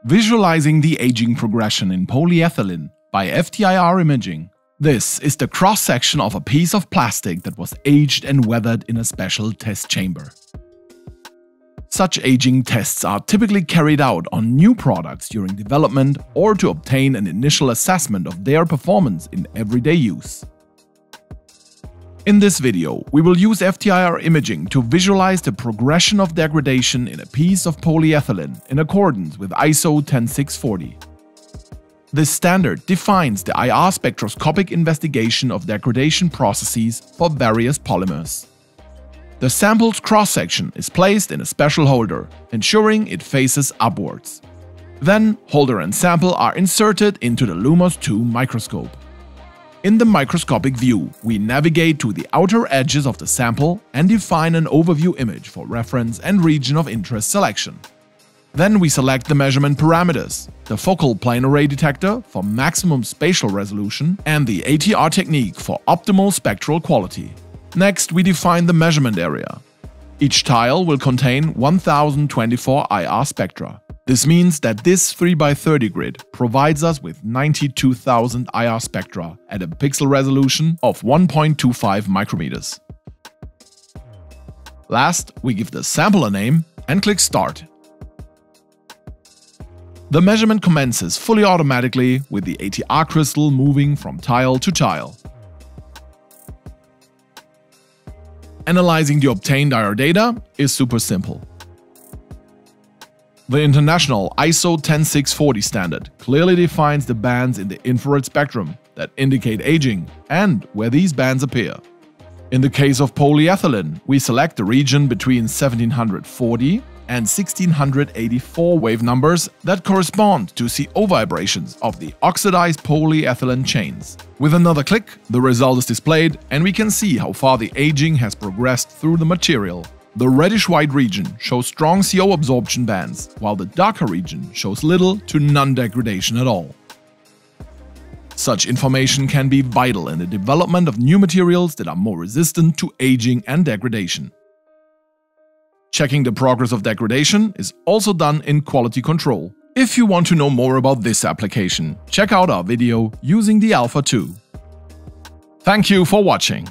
Visualizing the aging progression in polyethylene by FTIR imaging. This is the cross-section of a piece of plastic that was aged and weathered in a special test chamber. Such aging tests are typically carried out on new products during development or to obtain an initial assessment of their performance in everyday use. In this video, we will use FTIR imaging to visualize the progression of degradation in a piece of polyethylene in accordance with ISO 10640. This standard defines the IR spectroscopic investigation of degradation processes for various polymers. The sample's cross-section is placed in a special holder, ensuring it faces upwards. Then, holder and sample are inserted into the Lumos 2 microscope. In the microscopic view, we navigate to the outer edges of the sample and define an overview image for reference and region of interest selection. Then we select the measurement parameters, the focal plane array detector for maximum spatial resolution and the ATR technique for optimal spectral quality. Next, we define the measurement area. Each tile will contain 1024 IR spectra. This means that this 3x30 grid provides us with 92,000 IR spectra at a pixel resolution of 1.25 micrometers. Last, we give the sample a name and click Start. The measurement commences fully automatically with the ATR crystal moving from tile to tile. Analyzing the obtained IR data is super simple. The international ISO 10640 standard clearly defines the bands in the infrared spectrum that indicate aging and where these bands appear. In the case of polyethylene, we select the region between 1740 and 1684 wave numbers that correspond to CO vibrations of the oxidized polyethylene chains. With another click, the result is displayed and we can see how far the aging has progressed through the material. The reddish-white region shows strong CO absorption bands, while the darker region shows little to none degradation at all. Such information can be vital in the development of new materials that are more resistant to aging and degradation. Checking the progress of degradation is also done in quality control. If you want to know more about this application, check out our video using the Alpha 2. Thank you for watching.